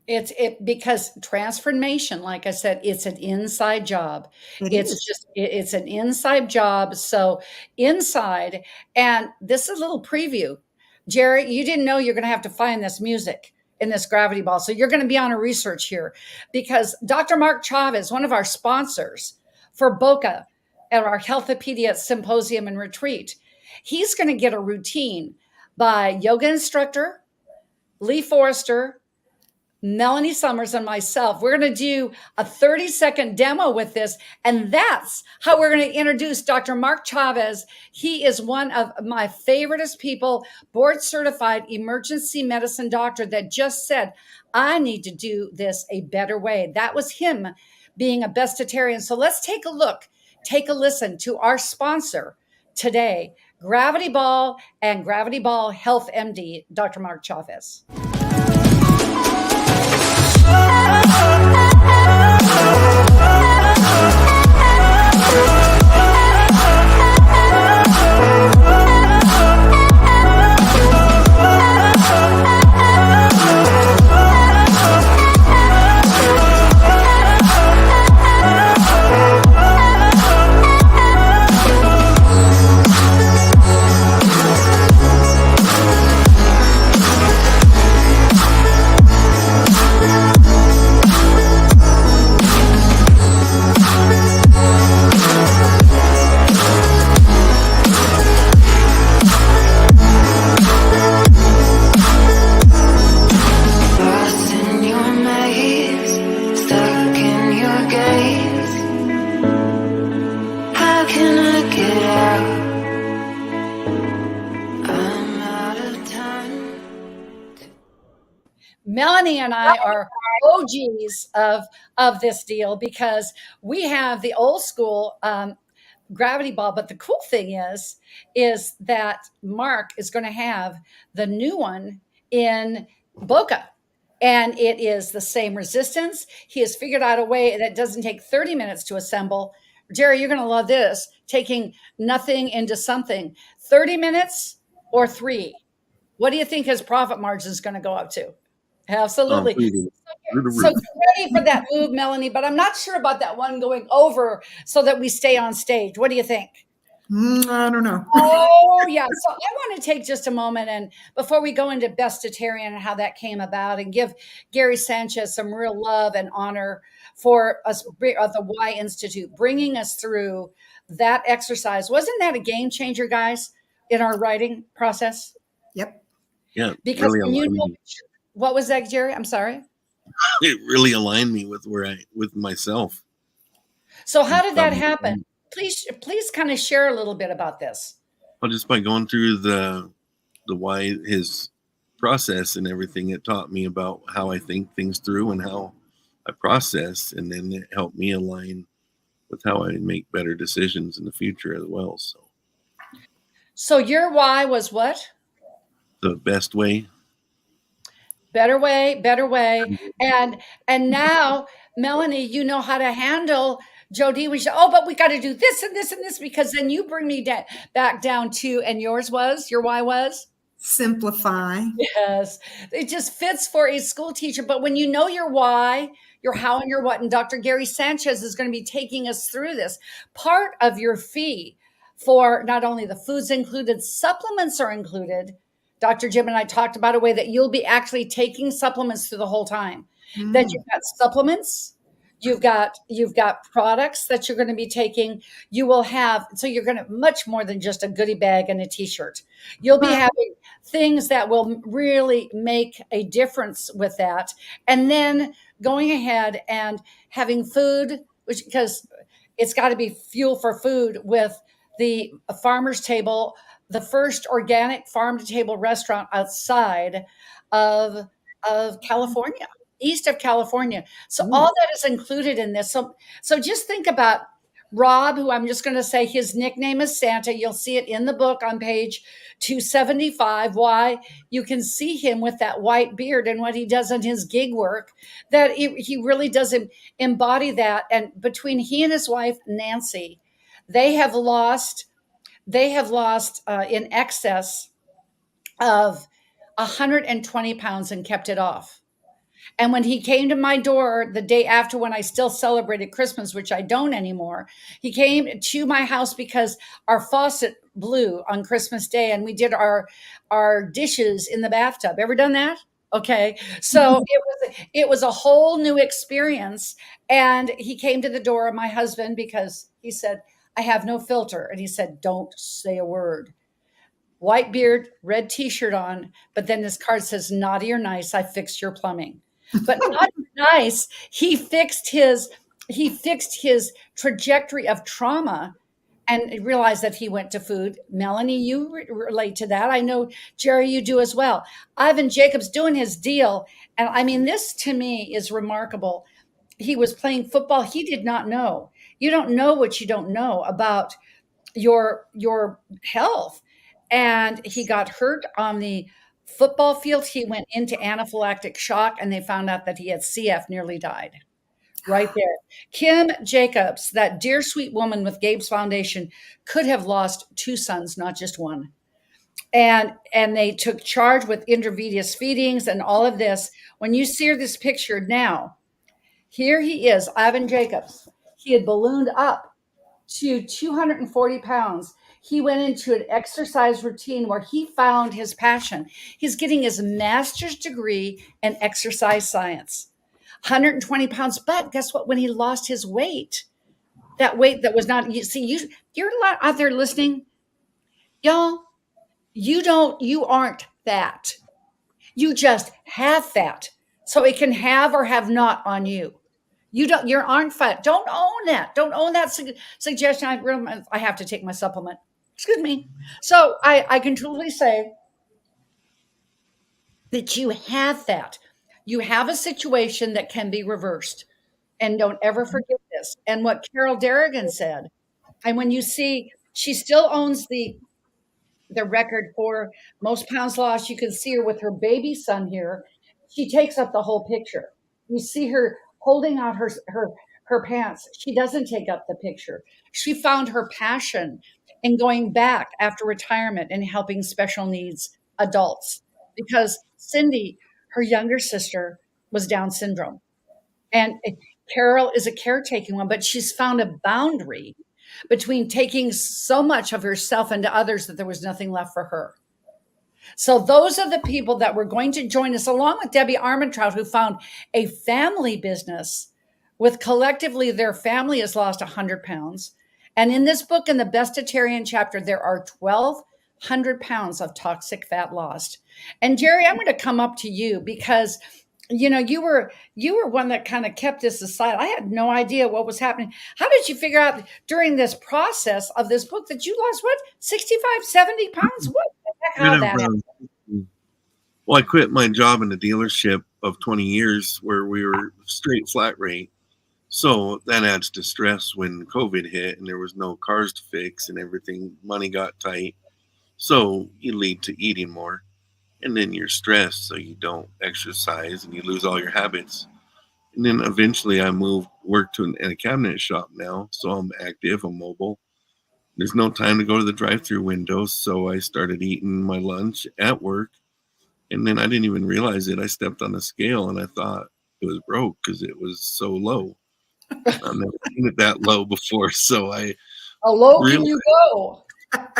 It's because transformation, like I said, it's an inside job. It's an inside job. So inside, and this is a little preview. Jerry, you didn't know you're going to have to find this music in this gravity ball. So you're going to be on a research here, because Dr. Mark Chavez, one of our sponsors for Boca at our Health-a-Pedia Symposium and Retreat, he's going to get a routine by yoga instructor Lee Forrester, Melanie Summers, and myself. We're going to do a 30-second demo with this. And that's how we're going to introduce Dr. Mark Chavez. He is one of my favoriteest people, board certified emergency medicine doctor that just said, I need to do this a better way. That was him being a Bestatarian. So let's take a listen to our sponsor today, Gravity Ball and Gravity Ball Health MD, Dr. Mark Chavez. Melanie and I are OGs of this deal because we have the old school gravity ball. But the cool thing is that Mark is going to have the new one in Boca. And it is the same resistance. He has figured out a way that doesn't take 30 minutes to assemble. Jerry, you're going to love this. Taking nothing into something. 30 minutes or 3. What do you think his profit margin is going to go up to? Absolutely. So get ready for that move, Melanie, but I'm not sure about that one going over so that we stay on stage. What do you think? I don't know. Oh, yeah. So I want to take just a moment, and before we go into Bestatarian and how that came about, and give Gary Sanchez some real love and honor for us, the Why Institute, bringing us through that exercise. Wasn't that a game changer, guys, in our writing process? Yep. Yeah. Because really what was that, Jerry? I'm sorry. It really aligned me with with myself. So how did that happen? Please kind of share a little bit about this. Well, just by going through the why, his process and everything, it taught me about how I think things through and how I process, and then it helped me align with how I make better decisions in the future as well. So your why was what? The best way. Better way. And now, Melanie, you know how to handle Jody. But we got to do this and this and this, because then you bring me back down to, and your why was? Simplify. Yes, it just fits for a school teacher. But when you know your why, your how, and your what, and Dr. Gary Sanchez is going to be taking us through this, part of your fee for not only the foods included, supplements are included. Dr. Jim and I talked about a way that you'll be actually taking supplements through the whole time. That you've got supplements, you've got products that you're going to be taking. You will have, so you're going to much more than just a goodie bag and a t-shirt. You'll be having things that will really make a difference with that. And then going ahead and having food, which, because it's got to be fuel for food, with the farmer's table, the first organic farm to table restaurant outside of California, east of California. So all that is included in this. So just think about Rob, who I'm just going to say his nickname is Santa. You'll see it in the book on page 275, why you can see him with that white beard and what he does in his gig work, that he really does embody that. And between he and his wife, Nancy, they have lost in excess of 120 pounds and kept it off. And when he came to my door the day after, when I still celebrated Christmas, which I don't anymore, he came to my house because our faucet blew on Christmas Day and we did our dishes in the bathtub. Ever done that? Okay. So it was a whole new experience. And he came to the door of my husband because he said, I have no filter. And he said, don't say a word. White beard, red t-shirt on, but then this card says, naughty or nice, I fixed your plumbing. But not nice, he fixed his trajectory of trauma and realized that he went to food. Melanie, you relate to that. I know, Jerry, you do as well. Ivan Jacobs doing his deal. And I mean, this to me is remarkable. He was playing football. He did not know. You don't know what you don't know about your health. And he got hurt on the football field. He went into anaphylactic shock and they found out that he had CF, nearly died. Right there. Kim Jacobs, that dear sweet woman with Gabe's Foundation, could have lost 2 sons, not just one. And they took charge with intravenous feedings and all of this. When you see this picture now, here he is, Ivan Jacobs. He had ballooned up to 240 pounds. He went into an exercise routine where he found his passion. He's getting his master's degree in exercise science. 120 pounds. But guess what? When he lost his weight, that weight that was not, you're out there listening, y'all, you aren't fat. You just have fat. So it can have or have not on you. You aren't fat. Don't own that. Don't own that suggestion. I have to take my supplement. Excuse me. So I can truly say that you have that. You have a situation that can be reversed. And don't ever forget this. And what Carol Derrigan said, and when you see, she still owns the record for most pounds lost. You can see her with her baby son here. She takes up the whole picture. You see her holding out her pants. She doesn't take up the picture. She found her passion in going back after retirement and helping special needs adults, because Cindy, her younger sister, was Down syndrome. And Carol is a caretaking one, but she's found a boundary between taking so much of herself into others that there was nothing left for her. So those are the people that were going to join us, along with Debbie Armentrout, who found a family business with, collectively, their family has lost 100 pounds. And in this book, in the Bestatarian chapter, there are 1,200 pounds of toxic fat lost. And Jerry, I'm going to come up to you because, you know, you were one that kind of kept this aside. I had no idea what was happening. How did you figure out during this process of this book that you lost, 65, 70 pounds? What the heck, how that happened? Well, I quit my job in a dealership of 20 years where we were straight flat rate. So that adds to stress when COVID hit and there was no cars to fix and everything, money got tight. So you lead to eating more. And then you're stressed, so you don't exercise and you lose all your habits. And then eventually I work to in a cabinet shop now. So I'm active, I'm mobile. there's no time to go to the drive-through window. So I started eating my lunch at work. And then I didn't even realize it. I stepped on a scale and I thought it was broke because it was so low. I've never seen it that low before. So I How low really, can you go?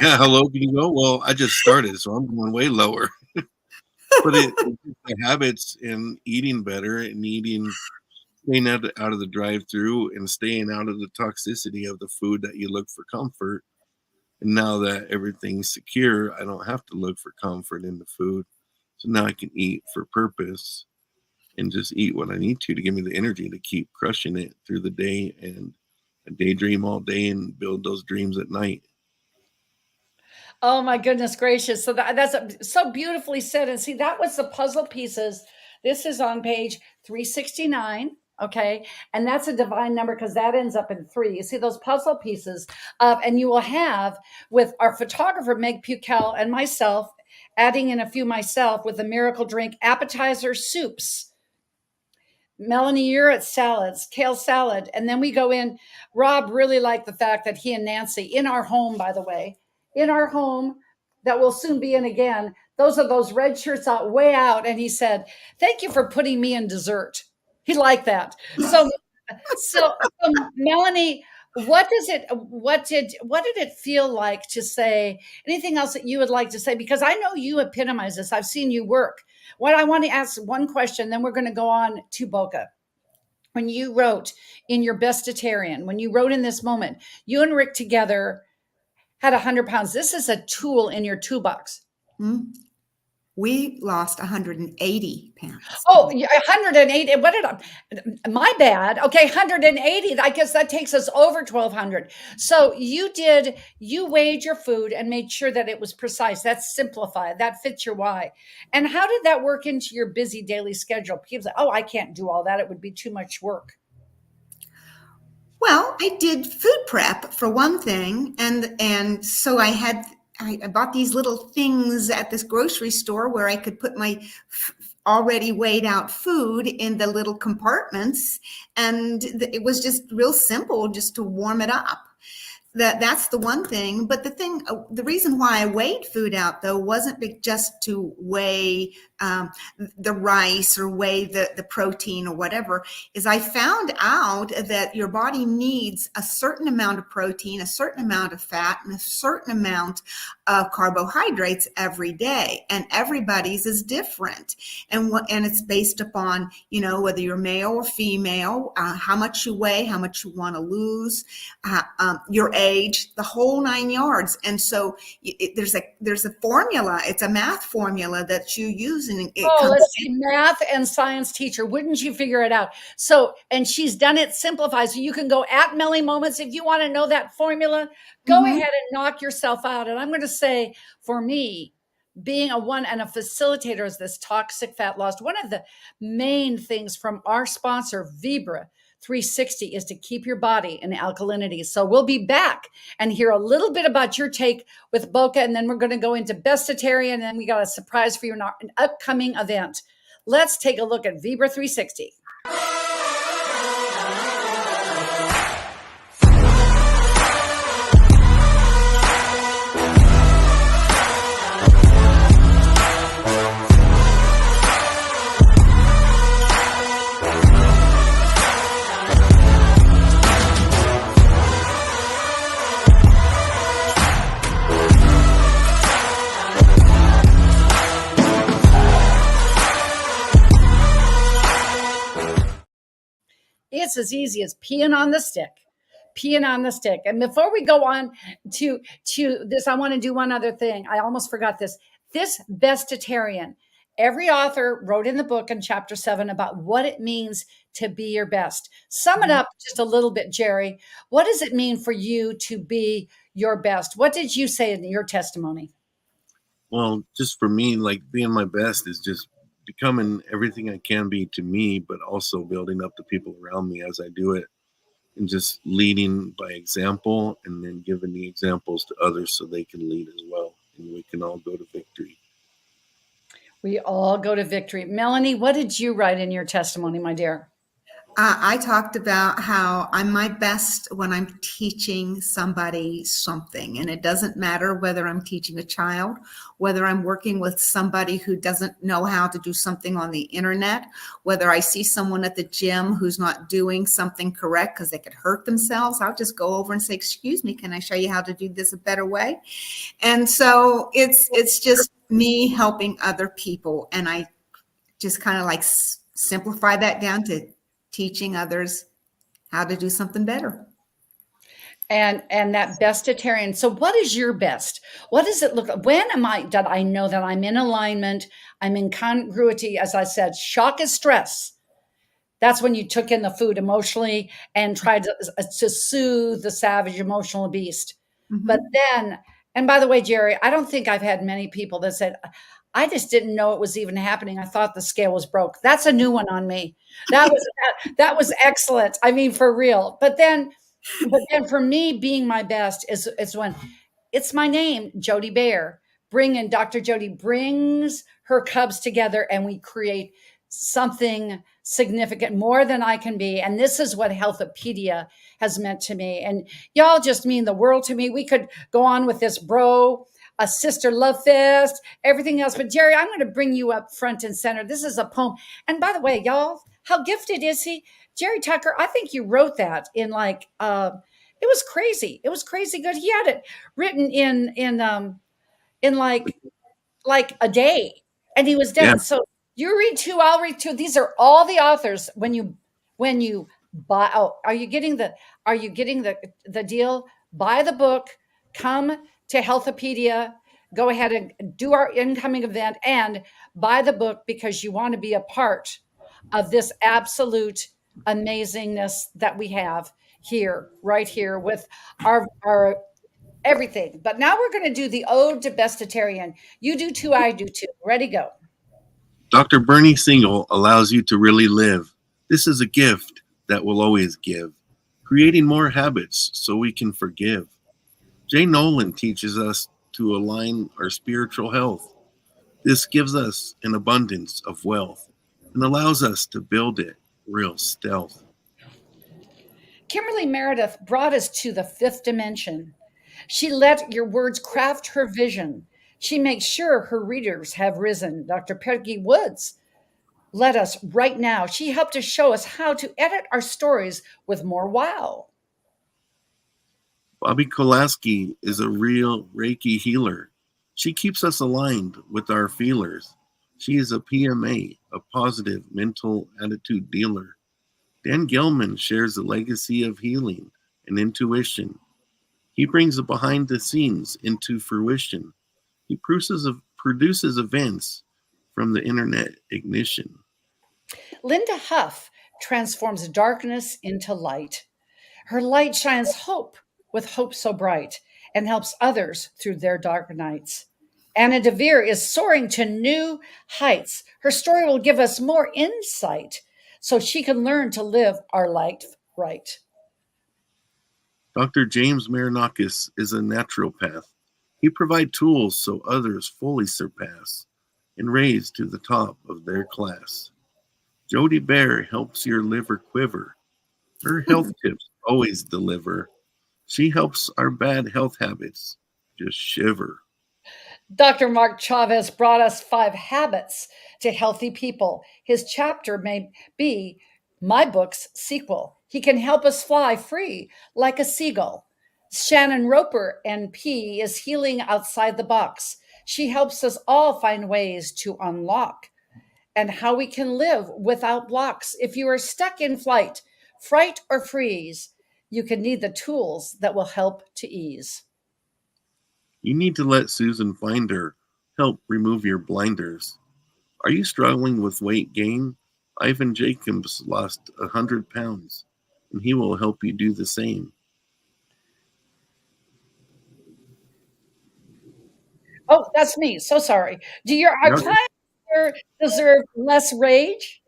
yeah, how low can you go? Well, I just started, so I'm going way lower. But the habits and eating better and staying out of the drive-through and staying out of the toxicity of the food that you look for comfort. And now that everything's secure, I don't have to look for comfort in the food. So now I can eat for purpose and just eat what I need to give me the energy to keep crushing it through the day, and I daydream all day and build those dreams at night. Oh my goodness gracious. So that's so beautifully said. And see, that was the puzzle pieces. This is on page 369. Okay. And that's a divine number because that ends up in 3. You see those puzzle pieces and you will have with our photographer, Meg Pukel, and myself, adding in a few myself with the miracle drink, appetizer soups. Melanie, you're at salads, kale salad. And then we go in. Rob really liked the fact that he and Nancy in our home, by the way, in our home that will soon be in again, those are those red shirts out way out. And he said, thank you for putting me in dessert. He liked that. So Melanie, what did it feel like to say? Anything else that you would like to say? Because I know you epitomize this. I've seen you work. What I want to ask one question, then we're going to go on to Boca. When you wrote in your Bestatarian, when you wrote in this moment, you and Rick together had 100 pounds. This is a tool in your toolbox. Mm-hmm. We lost 180 pounds. Oh, 180. My bad. Okay, 180. I guess that takes us over 1,200. So you weighed your food and made sure that it was precise. That's simplified. That fits your why. And how did that work into your busy daily schedule? People say, oh, I can't do all that. It would be too much work. Well, I did food prep for one thing. And so I bought these little things at this grocery store where I could put my already weighed out food in the little compartments. And it was just real simple just to warm it up. That's the one thing. But the reason why I weighed food out, though, wasn't just to weigh the rice or weigh the protein or whatever, is I found out that your body needs a certain amount of protein, a certain amount of fat, and a certain amount of carbohydrates every day. And everybody's is different. And it's based upon, whether you're male or female, how much you weigh, how much you want to lose, your age, the whole 9 yards. And so there's a formula. It's a math formula that you use. And let's see, math and science teacher. Wouldn't you figure it out? So, and she's done it simplified. So you can go at Melly Moments. If you want to know that formula, go ahead and knock yourself out. And I'm going to say, for me, being a facilitator is this toxic fat loss. One of the main things from our sponsor, Vibra 360, is to keep your body in alkalinity. So we'll be back and hear a little bit about your take with Boca, and then we're going to go into Bestatarian, and then we got a surprise for you in an upcoming event. Let's take a look at Vibra 360. It's as easy as peeing on the stick. And before we go on to this, I want to do one other thing. I almost forgot this. This Bestatarian, every author wrote in the book in chapter 7 about what it means to be your best. Sum it up just a little bit, Jerry. What does it mean for you to be your best? What did you say in your testimony? Well, just for me, like being my best is just becoming everything I can be to me, but also building up the people around me as I do it, and just leading by example, and then giving the examples to others so they can lead as well, and we can all go to victory. We all go to victory. Melanie, what did you write in your testimony, my dear? I talked about how I'm my best when I'm teaching somebody something. And it doesn't matter whether I'm teaching a child, whether I'm working with somebody who doesn't know how to do something on the internet, whether I see someone at the gym who's not doing something correct because they could hurt themselves. I'll just go over and say, excuse me, can I show you how to do this a better way? And so it's just me helping other people. And I just kind of like simplify that down to teaching others how to do something better. And that Bestatarian. So what is your best? What does it look like? When that I know that I'm in alignment, I'm in congruity, as I said, shock is stress. That's when you took in the food emotionally and tried to soothe the savage emotional beast. Mm-hmm. But then, and by the way, Jerry, I don't think I've had many people that said, I just didn't know it was even happening. I thought the scale was broke. That's a new one on me. That was excellent. I mean, for real. But then for me, being my best is when it's my name, Jody Bear. Dr. Jody brings her cubs together and we create something significant, more than I can be. And this is what Health-a-Pedia has meant to me. And y'all just mean the world to me. We could go on with this, a sister love fest, everything else. But Jerry, I'm going to bring you up front and center. This is a poem. And by the way, y'all, how gifted is he? Jerry Tucker, I think you wrote that in it was crazy. It was crazy good. He had it written in like a day and he was done. Yeah. So you read two, I'll read two. These are all the authors when you buy. Oh, are you getting the deal? Buy the book, come to Health-a-Pedia, go ahead and do our incoming event and buy the book because you want to be a part of this absolute amazingness that we have here, right here with our everything. But now we're going to do the Ode to Bestatarian. You do two, I do two. Ready, go. Dr. Bernie Siegel allows you to really live. This is a gift that will always give, creating more habits so we can forgive. Jay Nolan teaches us to align our spiritual health. This gives us an abundance of wealth and allows us to build it real stealth. Kimberly Meredith brought us to the fifth dimension. She let your words craft her vision. She makes sure her readers have risen. Dr. Peggy Woods led us right now. She helped us show us how to edit our stories with more wow. Bobby Kolaski is a real Reiki healer. She keeps us aligned with our feelers. She is a PMA, a positive mental attitude dealer. Dan Gilman shares the legacy of healing and intuition. He brings the behind the scenes into fruition. He produces events from the internet ignition. Linda Huff transforms darkness into light. Her light shines hope with hope so bright and helps others through their dark nights. Anna DeVere is soaring to new heights. Her story will give us more insight so she can learn to live our life right. Dr. James Marinakis is a naturopath. He provides tools so others fully surpass and raise to the top of their class. Jody Bear helps your liver quiver. Her health tips always deliver. She helps our bad health habits just shiver. Dr. Mark Chavez brought us 5 habits to healthy people. His chapter may be my book's sequel. He can help us fly free like a seagull. Shannon Roper, NP, is healing outside the box. She helps us all find ways to unlock and how we can live without blocks. If you are stuck in flight, fright, or freeze, you can need the tools that will help to ease. You need to let Susan Finder help remove your blinders. Are you struggling with weight gain? Ivan Jacobs lost 100 pounds, and he will help you do the same. Oh, that's me. So sorry. Do our clients deserve less rage?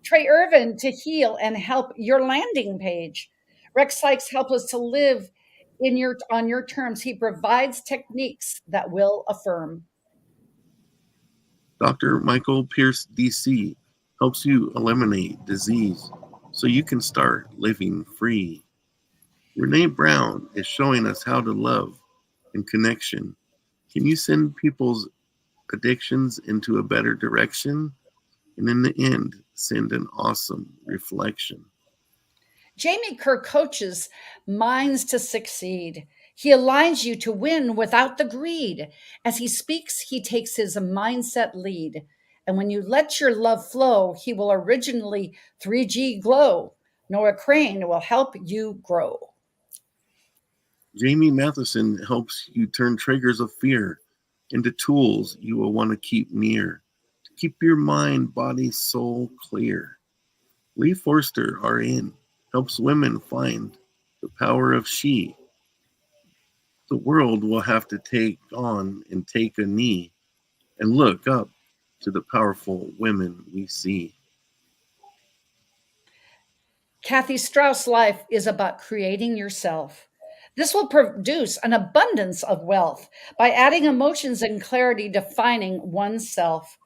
Trey Irvin to heal and help your landing page. Rex Sykes help us to live on your terms. He provides techniques that will affirm. Dr. Michael Pierce, DC, helps you eliminate disease so you can start living free. Renee Brown is showing us how to love and connection. Can you send people's addictions into a better direction? And in the end, send an awesome reflection. Jamie Kerr coaches minds to succeed. He aligns you to win without the greed. As he speaks, he takes his mindset lead. And when you let your love flow, he will originally 3G glow. Noah Crane will help you grow. Jamie Matheson helps you turn triggers of fear into tools you will want to keep near, to keep your mind, body, soul clear. Lee Forster, RN, helps women find the power of she. The world will have to take on and take a knee and look up to the powerful women we see. Kathy Strauss' life is about creating yourself. This will produce an abundance of wealth by adding emotions and clarity, defining oneself.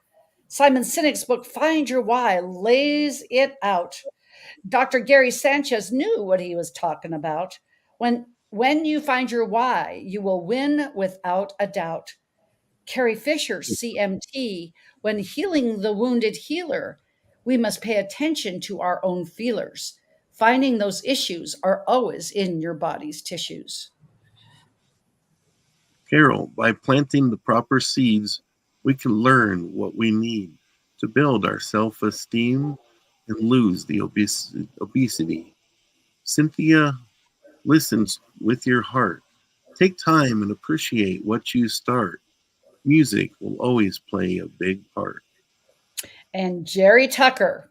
Simon Sinek's book, Find Your Why, lays it out. Dr. Gary Sanchez knew what he was talking about. When you find your why, you will win without a doubt. Carrie Fisher, CMT, when healing the wounded healer, we must pay attention to our own feelers. Finding those issues are always in your body's tissues. Carol, by planting the proper seeds, we can learn what we need to build our self-esteem and lose the obesity. Cynthia listens with your heart. Take time and appreciate what you start. Music will always play a big part. And Jerry Tucker,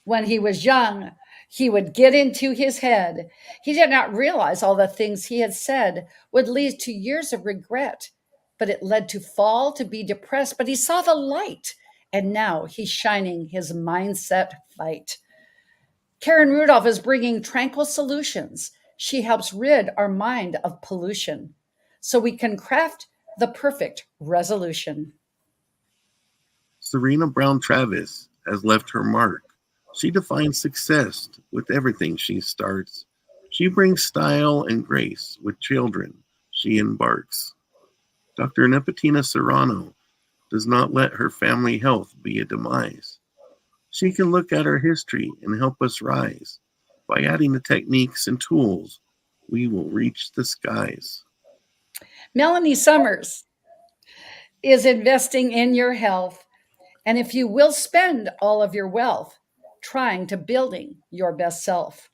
when he was young, he would get into his head. He did not realize all the things he had said would lead to years of regret, but it led to fall, to be depressed. But he saw the light, and now he's shining his mindset light. Karen Rudolph is bringing tranquil solutions. She helps rid our mind of pollution so we can craft the perfect resolution. Serena Brown Travis has left her mark. She defines success with everything she starts. She brings style and grace with children she embarks. Dr. Nepotina Serrano does not let her family health be a demise. She can look at our history and help us rise. By adding the techniques and tools, we will reach the skies. Melanie Summers is investing in your health. And if you will spend all of your wealth trying to building your best self.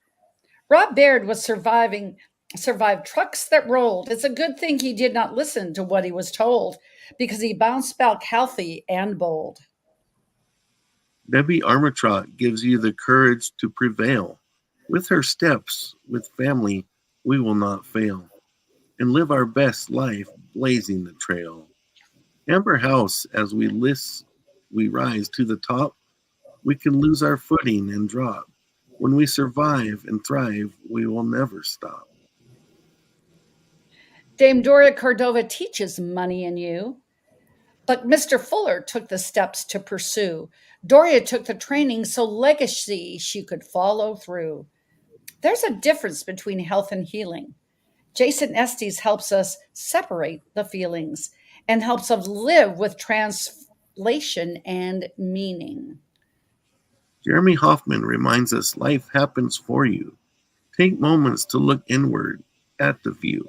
Rob Baird survived trucks that rolled. It's a good thing he did not listen to what he was told because he bounced back healthy and bold. Debbie Armitrot gives you the courage to prevail. With her steps, with family, we will not fail and live our best life blazing the trail. Amber House, as we rise to the top, we can lose our footing and drop. When we survive and thrive, we will never stop. Dame Doria Cordova teaches money in you, but Mr. Fuller took the steps to pursue. Doria took the training so legacy she could follow through. There's a difference between health and healing. Jason Estes helps us separate the feelings and helps us live with translation and meaning. Jeremy Hoffman reminds us life happens for you. Take moments to look inward at the view.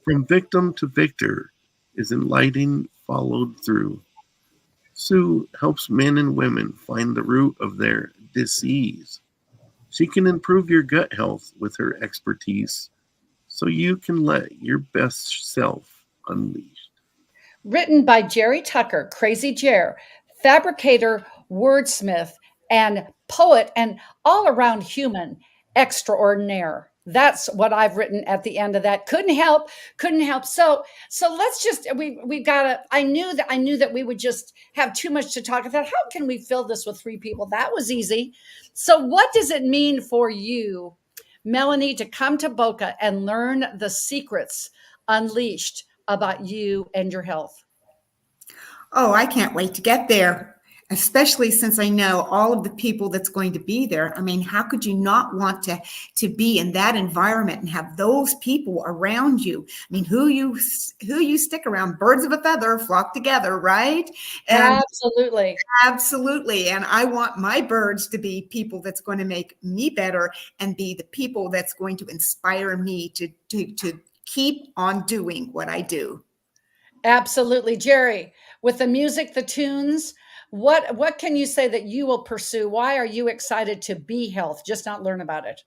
From victim to victor is enlightening followed through. Sue helps men and women find the root of their disease. She can improve your gut health with her expertise so you can let your best self unleash. Written by Jerry Tucker, Crazy Jer, fabricator, wordsmith, and poet, and all around human extraordinaire. That's what I've written at the end of that. Couldn't help. So let's just, we've got to, I knew that we would just have too much to talk about. How can we fill this with 3 people? That was easy. So what does it mean for you, Melanie, to come to Boca and learn the secrets unleashed about you and your health? Oh, I can't wait to get there. especially since I know all of the people that's going to be there. I mean, how could you not want to be in that environment and have those people around you? I mean, who you stick around, birds of a feather flock together, right? And Absolutely. absolutely. And I want my birds to be people that's going to make me better and be the people that's going to inspire me to keep on doing what I do. Absolutely. Jerry, with the music, the tunes, what can you say that you will pursue? Why are you excited to be health, just not learn about it?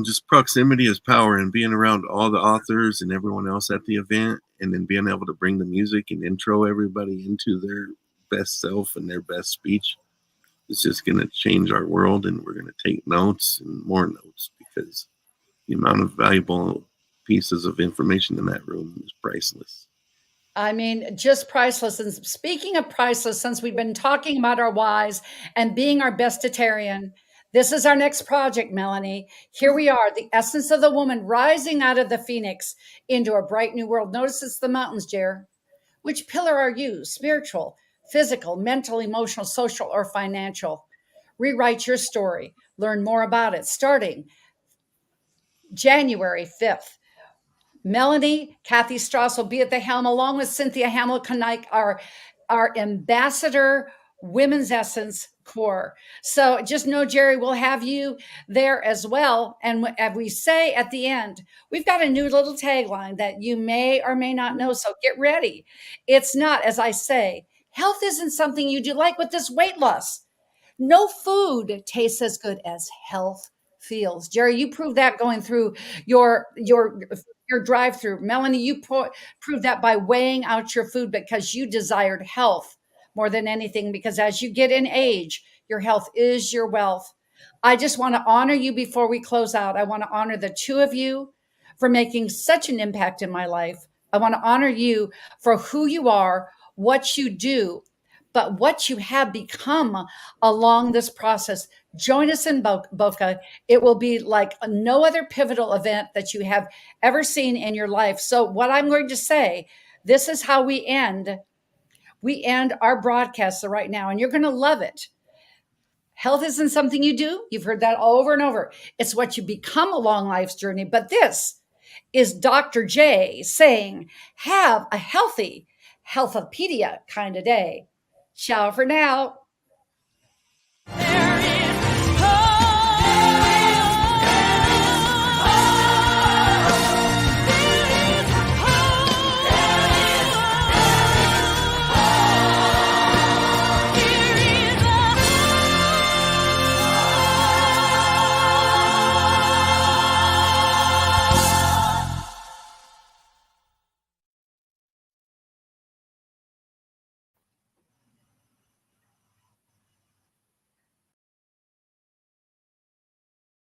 Just proximity is power, and being around all the authors and everyone else at the event, and then being able to bring the music and intro everybody into their best self and their best speech. It's just going to change our world, and we're going to take notes and more notes, because the amount of valuable pieces of information in that room is priceless. I mean, just priceless. And speaking of priceless, since we've been talking about our whys and being our bestatarian, this is our next project, Melanie. Here we are, the essence of the woman rising out of the phoenix into a bright new world. Notice it's the mountains, Jer. Which pillar are you? Spiritual, physical, mental, emotional, social, or financial? Rewrite your story. Learn more about it starting January 5th. Melanie, Kathy Strauss will be at the helm, along with Cynthia Hamill-Knight, our ambassador Women's Essence Core. So just know, Jerry, we'll have you there as well. And as we say at the end, we've got a new little tagline that you may or may not know. So get ready. It's not, as I say, health isn't something you do, like with this weight loss. No food tastes as good as health feels. Jerry, you proved that going through your drive-through. Melanie, you proved that by weighing out your food, because you desired health more than anything, because as you get in age, your health is your wealth. I just want to honor you before we close out. I want to honor the two of you for making such an impact in my life. I want to honor you for who you are, what you do, but what you have become along this process. Join us in Boca. It will be like no other pivotal event that you have ever seen in your life. So what I'm going to say, this is how we end. We end our broadcast right now, and you're going to love it. Health isn't something you do. You've heard that over and over. It's what you become along life's journey. But this is Dr. J saying, have a healthy Health-a-Pedia kind of day. Ciao for now.